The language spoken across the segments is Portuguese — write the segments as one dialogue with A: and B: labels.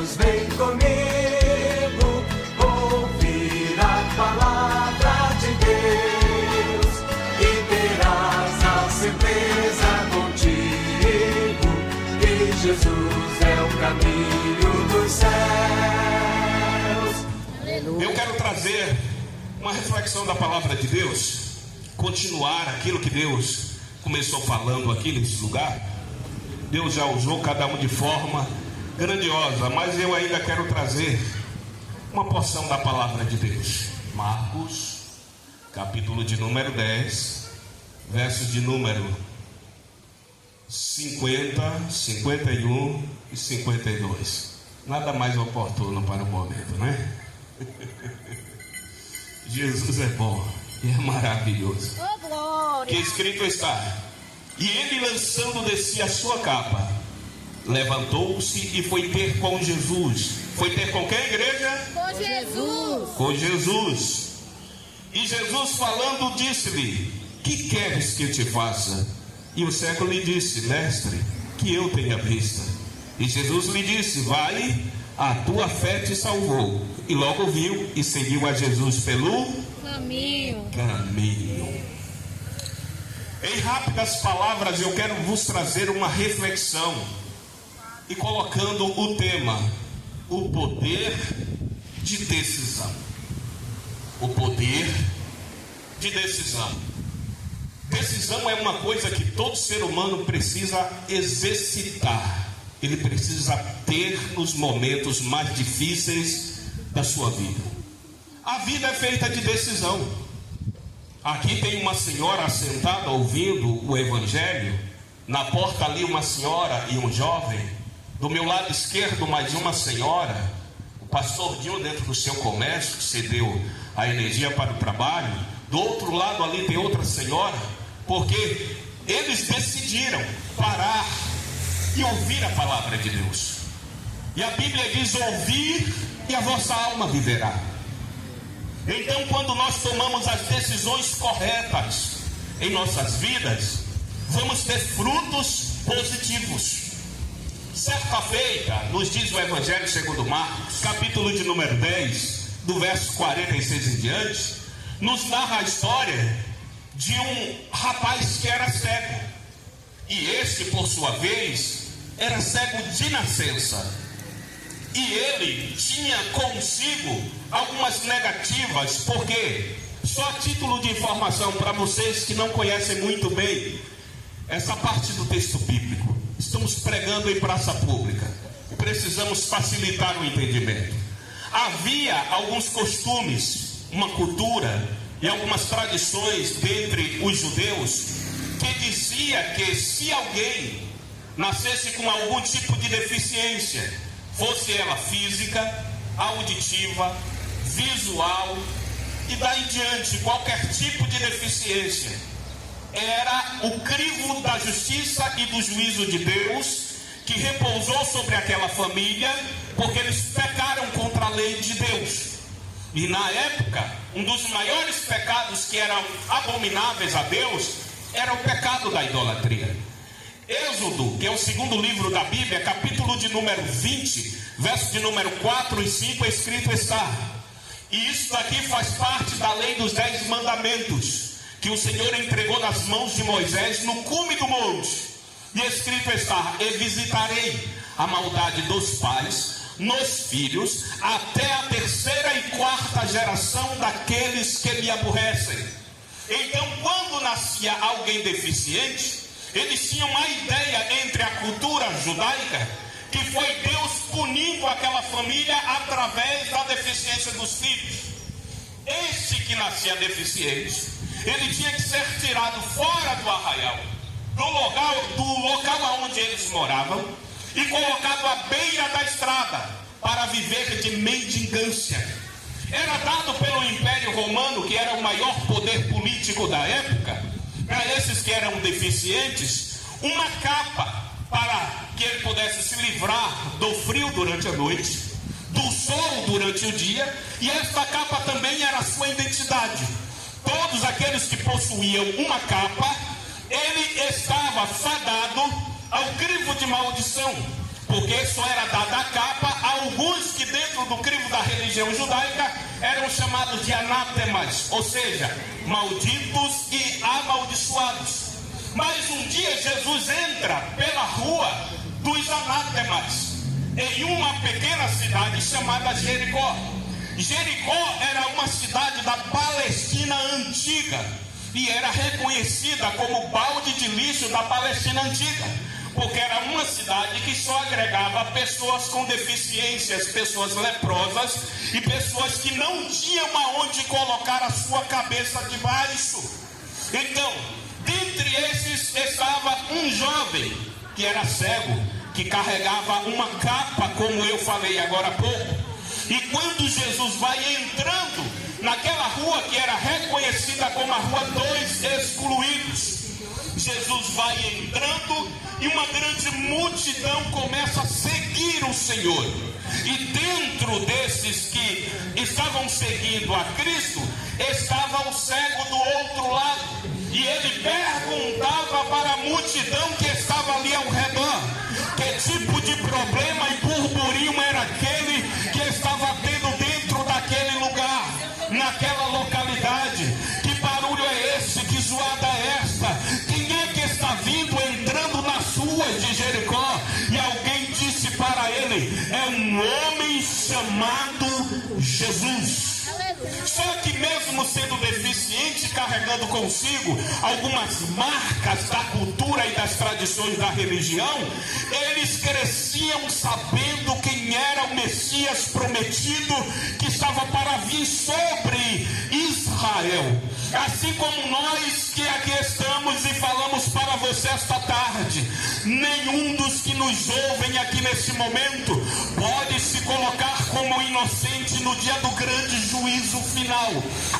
A: Jesus, vem comigo, ouvir a palavra de Deus, e terás a certeza contigo, que Jesus é o caminho dos céus.
B: Eu quero trazer uma reflexão da palavra de Deus, continuar aquilo que Deus começou falando aqui nesse lugar. Deus já usou cada um de forma grandiosa, mas eu ainda quero trazer uma porção da palavra de Deus. Marcos, capítulo de número 10, versos de número 50, 51 e 52. Nada mais oportuno para o momento, né? Jesus é bom e é maravilhoso.
C: Oh, glória!
B: Que escrito está: e ele, lançando de si a sua capa, levantou-se e foi ter com Jesus. Foi ter com quem, igreja?
C: Com Jesus!
B: Com Jesus. E Jesus, falando, disse-lhe: que queres que eu te faça? E o cego lhe disse: mestre, que eu tenha vista. E Jesus lhe disse: vai, a tua fé te salvou. E logo viu e seguiu a Jesus pelo
C: caminho.
B: Em rápidas palavras, eu quero vos trazer uma reflexão, e colocando o tema: o poder de decisão. O poder de decisão. Decisão é uma coisa que todo ser humano precisa exercitar. Ele precisa ter nos momentos mais difíceis da sua vida. A vida é feita de decisão. Aqui tem uma senhora sentada ouvindo o evangelho. Na porta ali uma senhora e um jovem. Do meu lado esquerdo mais uma senhora. O pastor Dinho dentro do seu comércio, cedeu a energia para o trabalho. Do outro lado ali tem outra senhora. Porque eles decidiram parar e ouvir a palavra de Deus. E a Bíblia diz: ouvir e a vossa alma viverá. Então, quando nós tomamos as decisões corretas em nossas vidas, vamos ter frutos positivos. Certa feita, nos diz o Evangelho segundo Marcos, capítulo de número 10, do verso 46 em diante, nos narra a história de um rapaz que era cego. E este, por sua vez, era cego de nascença. E ele tinha consigo algumas negativas, porque, só a título de informação para vocês que não conhecem muito bem essa parte do texto bíblico, estamos pregando em praça pública e precisamos facilitar o entendimento. Havia alguns costumes, uma cultura e algumas tradições dentre os judeus que dizia que se alguém nascesse com algum tipo de deficiência, fosse ela física, auditiva, visual e daí em diante, qualquer tipo de deficiência, era o crivo da justiça e do juízo de Deus que repousou sobre aquela família, porque eles pecaram contra a lei de Deus. E na época, um dos maiores pecados que eram abomináveis a Deus era o pecado da idolatria. Êxodo, que é o segundo livro da Bíblia, capítulo de número 20, verso de número 4 e 5, escrito está: e isso daqui faz parte da lei dos 10 mandamentos, que o Senhor entregou nas mãos de Moisés no cume do monte. E escrito está: e visitarei a maldade dos pais nos filhos, até a terceira e quarta geração daqueles que me aborrecem. Então, quando nascia alguém deficiente, eles tinham uma ideia entre a cultura judaica, que foi Deus punindo aquela família através da deficiência dos filhos. Este que nascia deficiente, ele tinha que ser tirado fora do arraial, do local onde eles moravam, e colocado à beira da estrada, para viver de mendigância. Era dado pelo Império Romano, que era o maior poder político da época, para esses que eram deficientes, uma capa para que ele pudesse se livrar do frio durante a noite, do sol durante o dia, e esta capa também era a sua identidade. Todos aqueles que possuíam uma capa, ele estava fadado ao crivo de maldição, porque só era dada a capa a alguns do crivo da religião judaica, eram chamados de anátemas, ou seja, malditos e amaldiçoados. Mas um dia Jesus entra pela rua dos anátemas, em uma pequena cidade chamada Jericó. Jericó era uma cidade da Palestina antiga e era reconhecida como o balde de lixo da Palestina antiga, porque era uma cidade que só agregava pessoas com deficiências, pessoas leprosas e pessoas que não tinham aonde colocar a sua cabeça debaixo. Então, dentre esses estava um jovem que era cego, que carregava uma capa, como eu falei agora há pouco. E quando Jesus vai entrando naquela rua que era reconhecida como a Rua dos Excluídos, Jesus vai entrando e uma grande multidão começa a seguir o Senhor. E dentro desses que estavam seguindo a Cristo, estava o cego do outro lado. E ele perguntava para a multidão que estava ali ao redor que tipo de problema e burburinho era aquele que estava tendo dentro daquele lugar, naquela localidade. Que barulho é esse? Que zoada é essa? Quem é que está vindo entrando nas ruas de Jericó? E alguém disse para ele: é um homem chamado Jesus. Só que mesmo sendo deficiente, carregando consigo algumas marcas da cultura e das tradições da religião, eles cresciam sabendo quem era o Messias prometido que estava para vir sobre Israel. Assim como nós que aqui estamos e falamos para você esta tarde, nenhum dos que nos ouvem aqui nesse momento pode se colocar como inocente no dia do grande juízo final,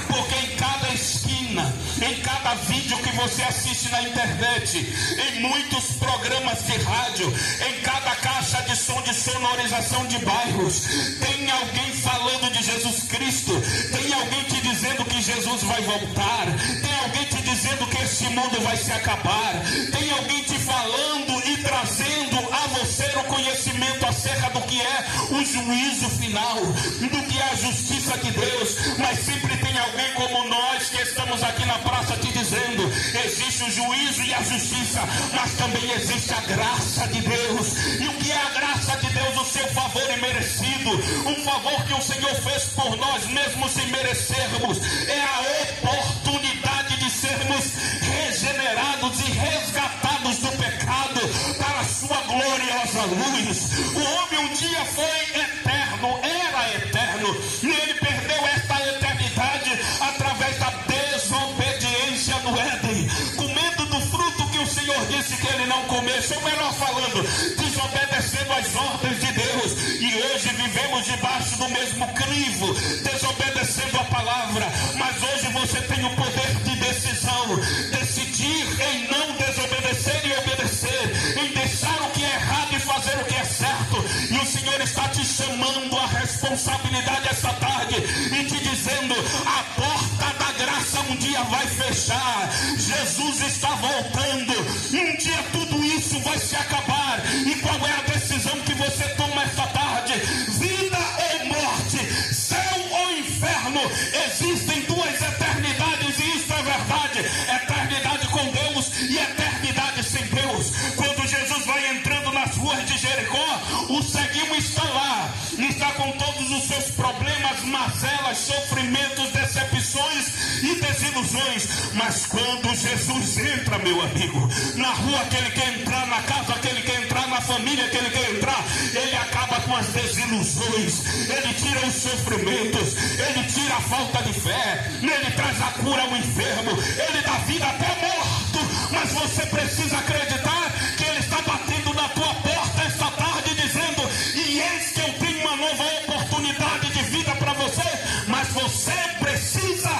B: porque em cada esquina, em cada vídeo que você assiste na internet, em muitos programas de rádio, em cada caixa de som de sonorização de bairros, tem alguém falando de Jesus Cristo, tem alguém te dizendo que Jesus vai voltar, tem alguém te dizendo que esse mundo vai se acabar, tem alguém te falando e trazendo a você o conhecimento acerca do que é o juízo final, do que é a justiça de Deus. Mas sempre tem alguém como nós que estamos aqui na praça te dizendo: existe o juízo e a justiça, mas também existe a graça de Deus. E o que é a graça de Deus? O seu favor imerecido, um favor que o Senhor fez por nós mesmo sem merecermos. É a oportunidade de sermos regenerados e resgatados do pecado para a sua gloriosa luz. O homem um dia foi eterno, era eterno, e ele perdeu esta eternidade através da desobediência no Éden, comendo do fruto que o Senhor disse que ele não comesse, ou melhor falando, desobedecendo às ordens de Deus. E hoje vivemos debaixo do mesmo crivo, desobedecendo a palavra. Mas hoje você tem o poder de decisão, decidir em não desobedecer e obedecer, em deixar o que é errado e fazer o que é certo. E o Senhor está te chamando à responsabilidade esta tarde e te dizendo: a porta da graça um dia vai fechar, Jesus está voltando, um dia tudo isso vai se acabar. E qual é a decisão que você toma esta tarde? Vida ou morte, céu ou inferno? Existem duas eternidades e isso é verdade: eternidade com Deus e eternidade sem Deus. Quando Jesus vai entrando nas ruas de Jericó, o ceguinho está lá, está com todos os seus problemas, mazelas, sofrimentos, decepções e desilusões. Mas quando Jesus entra, meu amigo, na rua que ele quer entrar, na casa que ele quer entrar, na família que ele quer entrar, ele acaba com as desilusões, ele tira os sofrimentos, ele tira a falta de fé, ele traz a cura ao enfermo, ele dá vida até morto. Mas você precisa acreditar que ele está batendo na tua porta esta tarde dizendo: e eis que eu tenho uma nova oportunidade de vida para você. Mas você precisa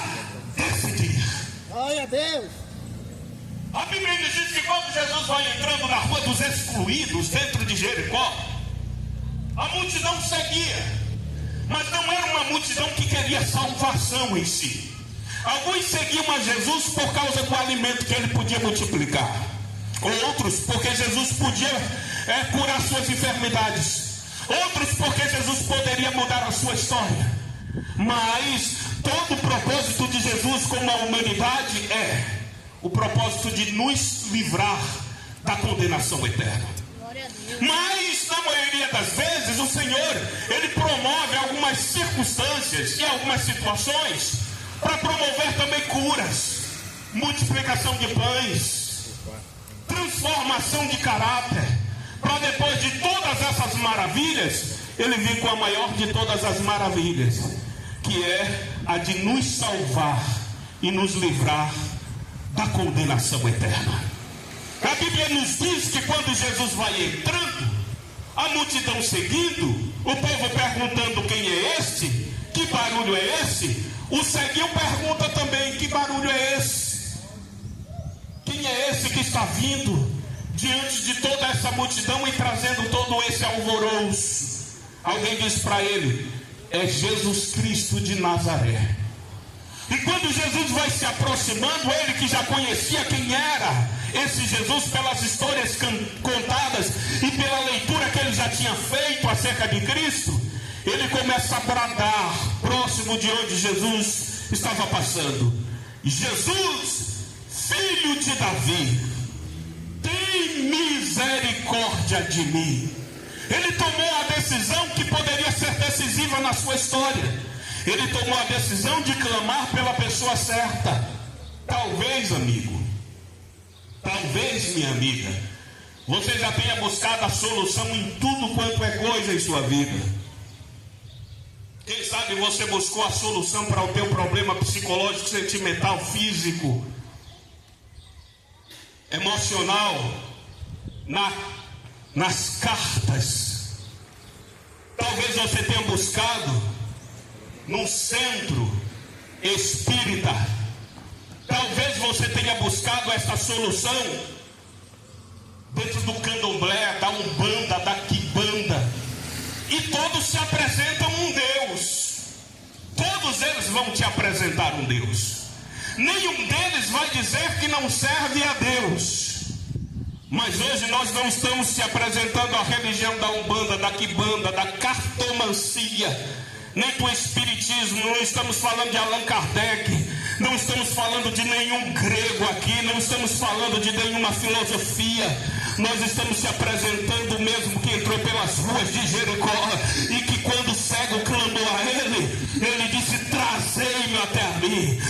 B: decidir.
C: Glória a Deus.
B: A Bíblia diz que quando Jesus vai entrando na Rua dos Excluídos, dentro de Jericó, a multidão seguia, mas não era uma multidão que queria salvação em si. Alguns seguiam a Jesus por causa do alimento que ele podia multiplicar, outros porque Jesus podia curar suas enfermidades, outros porque Jesus poderia mudar a sua história. Mas todo o propósito de Jesus com a humanidade é o propósito de nos livrar da condenação eterna.
C: Glória a Deus.
B: Mas na maioria das vezes o Senhor, Ele promove algumas circunstâncias e algumas situações para promover também curas, multiplicação de pães, transformação de caráter, para depois de todas essas maravilhas, Ele vir com a maior de todas as maravilhas, que é a de nos salvar e nos livrar da condenação eterna. A Bíblia nos diz que quando Jesus vai entrando, a multidão seguindo, o povo perguntando quem é este, que barulho é esse, o ceguinho pergunta também, que barulho é esse? Quem é esse que está vindo diante de toda essa multidão e trazendo todo esse alvoroço? Alguém diz para ele, é Jesus Cristo de Nazaré. E quando Jesus vai se aproximando, ele que já conhecia quem era esse Jesus pelas histórias contadas e pela leitura que ele já tinha feito acerca de Cristo, ele começa a bradar próximo de onde Jesus estava passando: Jesus, filho de Davi, tem misericórdia de mim. Ele tomou a decisão que poderia ser decisiva na sua história. Ele tomou a decisão de clamar pela pessoa certa. Talvez, amigo, talvez, minha amiga, você já tenha buscado a solução em tudo quanto é coisa em sua vida. Quem sabe você buscou a solução para o teu problema psicológico, sentimental, físico, emocional, nas cartas. Talvez você tenha buscado num centro espírita. Talvez você tenha buscado essa solução dentro do candomblé, da umbanda, da quimbanda. E todos se apresentam um Deus. Todos eles vão te apresentar um Deus. Nenhum deles vai dizer que não serve a Deus. Mas hoje nós não estamos se apresentando à religião da umbanda, da quimbanda, da cartomancia, nem do espiritismo. Não estamos falando de Allan Kardec, não estamos falando de nenhum grego aqui, não estamos falando de nenhuma filosofia. Nós estamos se apresentando o mesmo que entrou pelas ruas de Jericó e que quando o cego clamou a ele disse: trazei-me até a mim.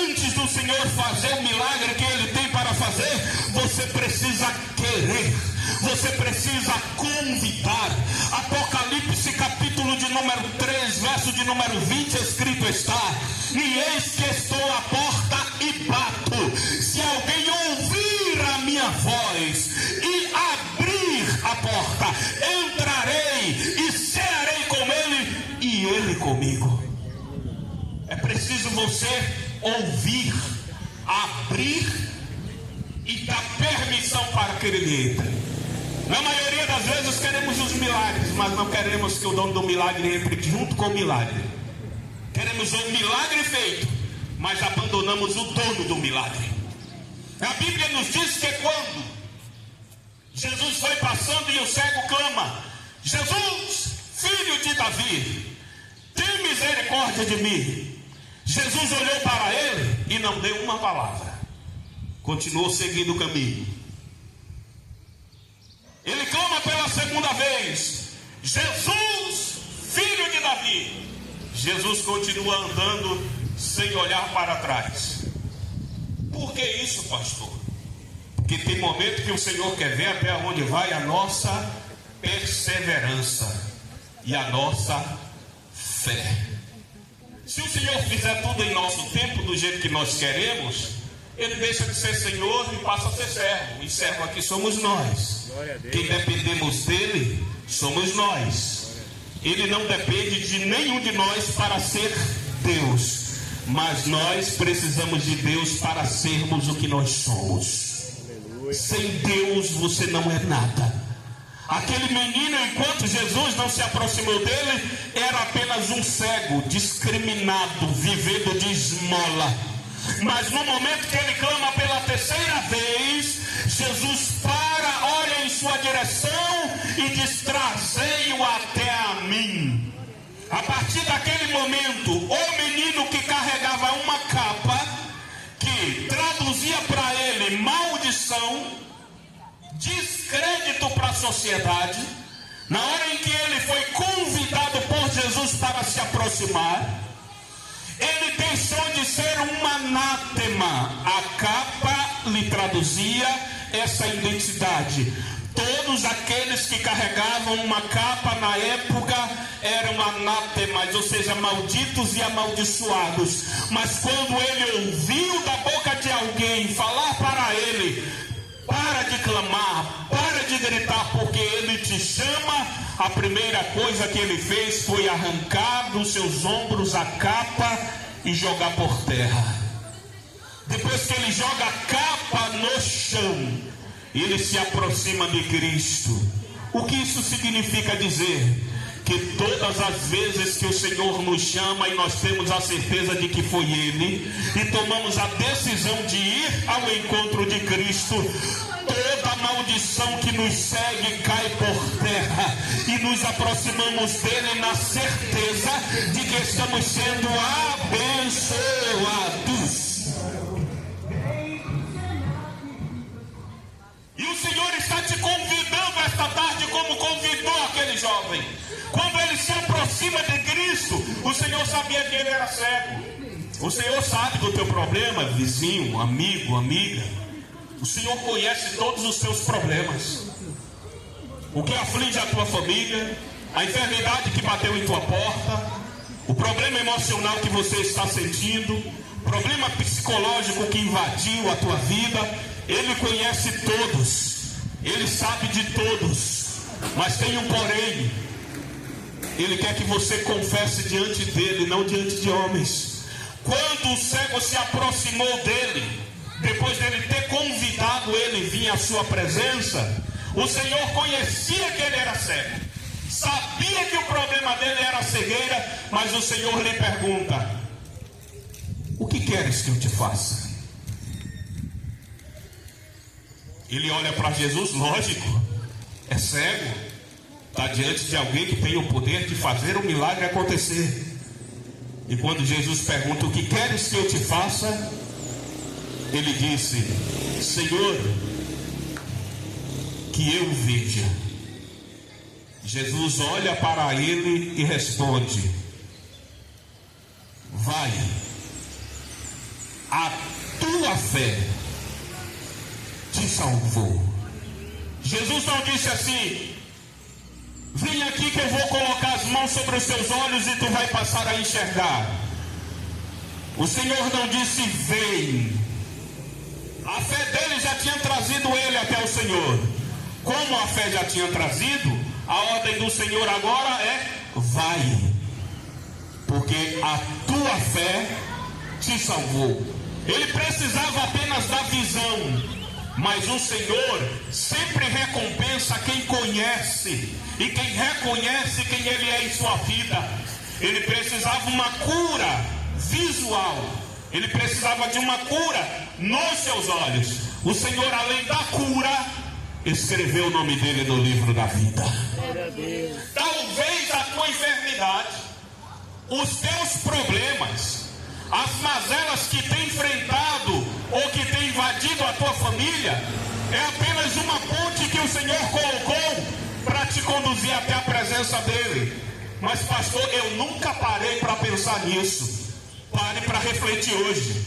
B: Antes do Senhor fazer o milagre que ele tem para fazer, você precisa querer, você precisa convidar. Apocalipse capítulo de número 3, verso de número 20, escrito está: e eis que estou à porta e bato. Se alguém ouvir a minha voz e abrir a porta, entrarei e cearei com ele e ele comigo. É preciso você ouvir, abrir e dar permissão para que ele entre. Na maioria das vezes queremos os milagres, mas não queremos que o dono do milagre entre junto com o milagre. Queremos o milagre feito, mas abandonamos o dono do milagre. A Bíblia nos diz que quando Jesus foi passando e o cego clama: Jesus, filho de Davi, tem misericórdia de mim. Jesus olhou para ele e não deu uma palavra. Continuou seguindo o caminho. Ele clama pela segunda vez: Jesus, filho de Davi. Jesus continua andando sem olhar para trás. Por que isso, pastor? Porque tem momento que o Senhor quer ver até onde vai a nossa perseverança e a nossa fé. Se o Senhor fizer tudo em nosso tempo, do jeito que nós queremos, Ele deixa de ser Senhor e passa a ser servo. E servo aqui somos nós. Quem dependemos dele somos nós. Ele não depende de nenhum de nós para ser Deus, mas nós precisamos de Deus para sermos o que nós somos. Sem Deus você não é nada. Aquele menino, enquanto Jesus não se aproximou dele, era apenas um cego, discriminado, vivendo de esmola. Mas no momento que ele clama pela terceira vez, Jesus para, olha em sua direção e diz: trazei-o até a mim. A partir daquele momento, o menino que carregava uma capa, que traduzia para ele maldição, descrédito para a sociedade, na hora em que ele foi convidado por Jesus para se aproximar, ele deixou de ser um anátema. A capa lhe traduzia essa identidade. Todos aqueles que carregavam uma capa na época eram anátemas, ou seja, malditos e amaldiçoados. Mas quando ele ouviu da boca de alguém falar para ele: para de clamar, para de gritar, porque ele te chama, a primeira coisa que ele fez foi arrancar dos seus ombros a capa e jogar por terra. Depois que ele joga a capa no chão, ele se aproxima de Cristo. O que isso significa dizer? Que todas as vezes que o Senhor nos chama e nós temos a certeza de que foi Ele, e tomamos a decisão de ir ao encontro de Cristo, toda maldição que nos segue cai por terra e nos aproximamos dele na certeza de que estamos sendo abençoados. E o Senhor está te convidando esta tarde, como convidou aquele jovem. Quando ele se aproxima de Cristo, o Senhor sabia que ele era cego. O Senhor sabe do teu problema, vizinho, amigo, amiga. O Senhor conhece todos os teus problemas. O que aflige a tua família, a enfermidade que bateu em tua porta, o problema emocional que você está sentindo, o problema psicológico que invadiu a tua vida. Ele conhece todos, ele sabe de todos, mas tem um porém. Ele quer que você confesse diante dele, não diante de homens. Quando o cego se aproximou dele, depois dele ter convidado ele vir à sua presença, o Senhor conhecia que ele era cego, sabia que o problema dele era a cegueira, mas o Senhor lhe pergunta: o que queres que eu te faça? Ele olha para Jesus, lógico, é cego, está diante de alguém que tem o poder de fazer o milagre acontecer. E quando Jesus pergunta: o que queres que eu te faça? Ele disse: Senhor, que eu veja. Jesus olha para ele e responde: vai, a tua fé te salvou. Jesus não disse assim: vem aqui que eu vou colocar as mãos sobre os teus olhos e tu vai passar a enxergar. O Senhor não disse: vem. A fé dele já tinha trazido ele até o Senhor. Como a fé já tinha trazido, a ordem do Senhor agora é: vai, porque a tua fé te salvou. Ele precisava apenas da visão, mas o Senhor sempre recompensa quem conhece, e quem reconhece quem Ele é em sua vida. Ele precisava uma cura visual, ele precisava de uma cura nos seus olhos. O Senhor, além da cura, escreveu o nome dele no livro da vida. Talvez a tua enfermidade, os teus problemas, as mazelas que tem enfrentado ou que tem invadido a tua família, é apenas uma ponte que o Senhor colocou para te conduzir até a presença dele. Mas pastor, eu nunca parei para pensar nisso. Pare para refletir hoje.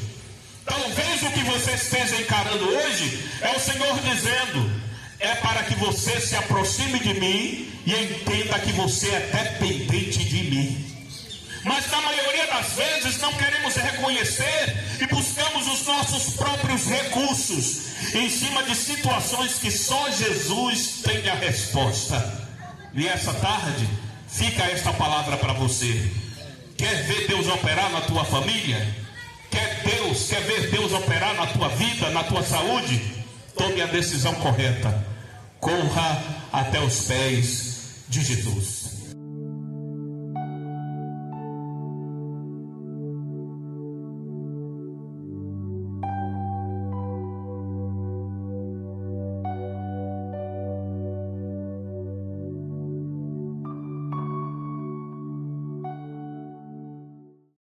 B: Talvez o que você esteja encarando hoje é o Senhor dizendo: é para que você se aproxime de mim e entenda que você é dependente de mim. Mas na maioria das vezes não queremos reconhecer e buscamos os nossos próprios recursos em cima de situações que só Jesus tem a resposta. E essa tarde fica esta palavra para você. Quer ver Deus operar na tua família? Quer ver Deus operar na tua vida, na tua saúde? Tome a decisão correta. Corra até os pés de Jesus.